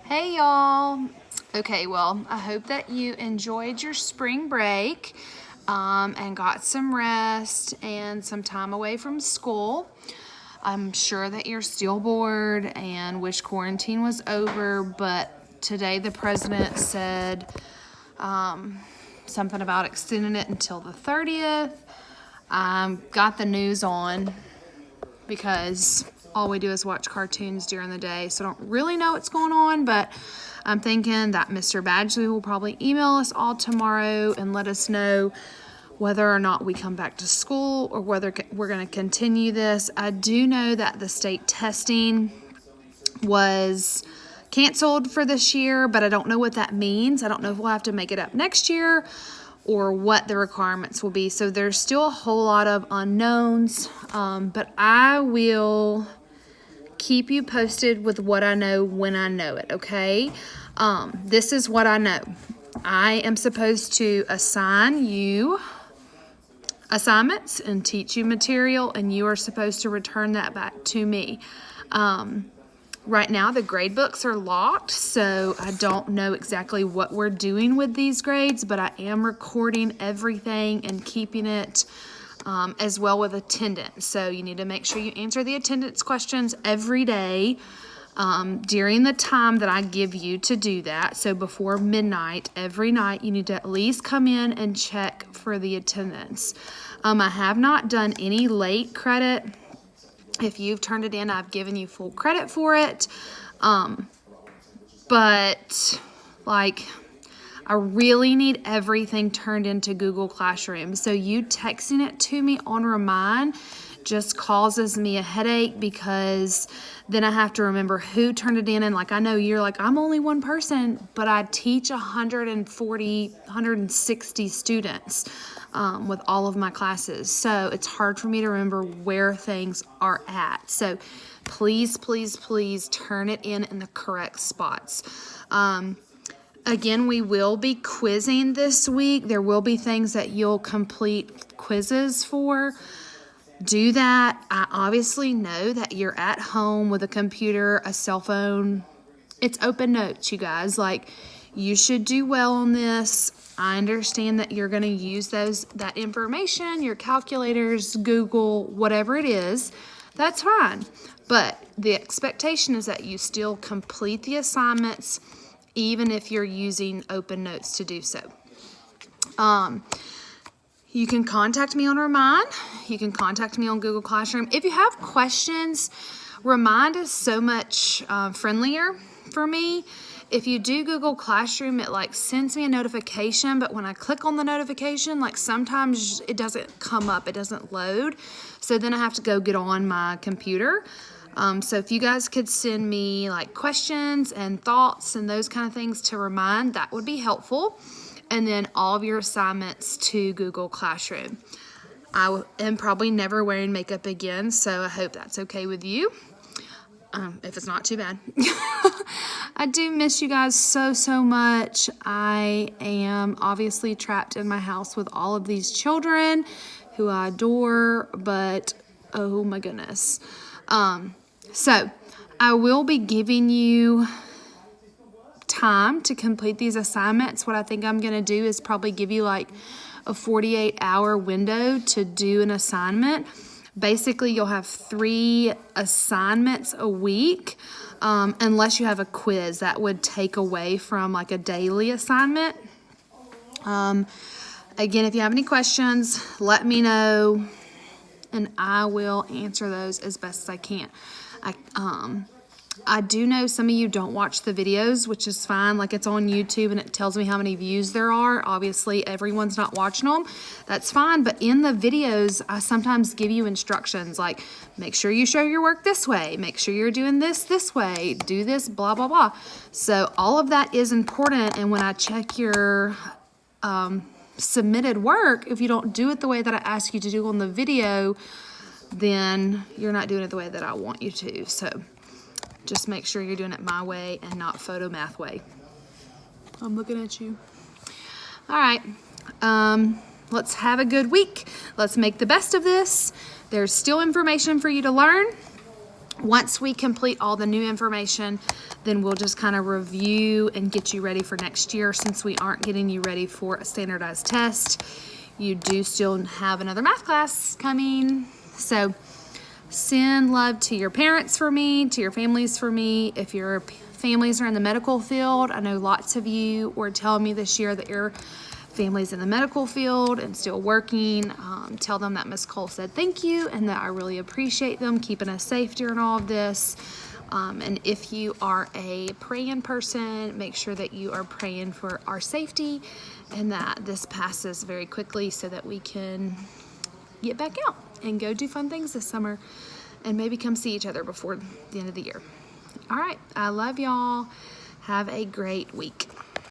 Hey y'all. Okay, well, I hope that you enjoyed your spring break and got some rest and some time away from school. I'm sure that you're still bored and wish quarantine was over, but today the president said something about extending it until the 30th. Got the news on because all we do is watch cartoons during the day, so I don't really know what's going on, but I'm thinking that Mr. Badgley will probably email us all tomorrow and let us know whether or not we come back to school or whether we're going to continue this. I do know that the state testing was canceled for this year, but I don't know what that means. I don't know if we'll have to make it up next year or what the requirements will be. So there's still a whole lot of unknowns, but I will keep you posted with what I know when I know it, okay? This is what I know. I am supposed to assign you assignments and teach you material, and you are supposed to return that back to me. Right now, the grade books are locked, so I don't know exactly what we're doing with these grades, but I am recording everything and keeping it as well with attendance. So you need to make sure you answer the attendance questions every day during the time that I give you to do that. So before midnight, every night, you need to at least come in and check for the attendance. I have not done any late credit. If you've turned it in, I've given you full credit for it. But like, I really need everything turned into Google Classroom. So you texting it to me on Remind just causes me a headache, because then I have to remember who turned it in. And like, I know you're like, I'm only one person, but I teach 160 students with all of my classes. So it's hard for me to remember where things are at. So please, please, please turn it in the correct spots. Again, we will be quizzing this week. There will be things that you'll complete quizzes for. Do that. I obviously know that you're at home with a computer, a cell phone. It's open notes, you guys. Like, you should do well on this. I understand that you're going to use that information, your calculators, Google, whatever it is. That's fine. But the expectation is that you still complete the assignments, even if you're using open notes to do so. You can contact me on Remind. You can contact me on Google Classroom. If you have questions, Remind is so much friendlier for me. If you do Google Classroom, it like sends me a notification, but when I click on the notification, like sometimes it doesn't come up, it doesn't load. So then I have to go get on my computer. So if you guys could send me like questions and thoughts and those kind of things to Remind, that would be helpful. And then all of your assignments to Google Classroom. I am probably never wearing makeup again, so I hope that's okay with you. If it's not too bad. I do miss you guys so, so much. I am obviously trapped in my house with all of these children who I adore, but oh my goodness. So I will be giving you time to complete these assignments. What I think I'm going to do is probably give you like a 48-hour window to do an assignment. Basically, you'll have 3 assignments a week, unless you have a quiz. That would take away from like a daily assignment. Again, if you have any questions, let me know, and I will answer those as best as I can. I do know some of you don't watch the videos, which is fine. Like, it's on YouTube and it tells me how many views there are. Obviously, everyone's not watching them. That's fine. But in the videos, I sometimes give you instructions like, make sure you show your work this way. Make sure you're doing this way. Do this, blah, blah, blah. So all of that is important. And when I check your submitted work, if you don't do it the way that I ask you to do on the video, then you're not doing it the way that I want you to. So just make sure you're doing it my way and not Photomath way. I'm looking at you. All right. Let's have a good week. Let's make the best of this. There's still information for you to learn. Once we complete all the new information, then we'll just kind of review and get you ready for next year. Since we aren't getting you ready for a standardized test, you do still have another math class coming. So send love to your parents for me, to your families for me. If your families are in the medical field, I know lots of you were telling me this year that your family's in the medical field and still working. Tell them that Miss Cole said thank you and that I really appreciate them keeping us safe during all of this. And if you are a praying person, make sure that you are praying for our safety and that this passes very quickly so that we can get back out and go do fun things this summer and maybe come see each other before the end of the year. All right, I love y'all. Have a great week.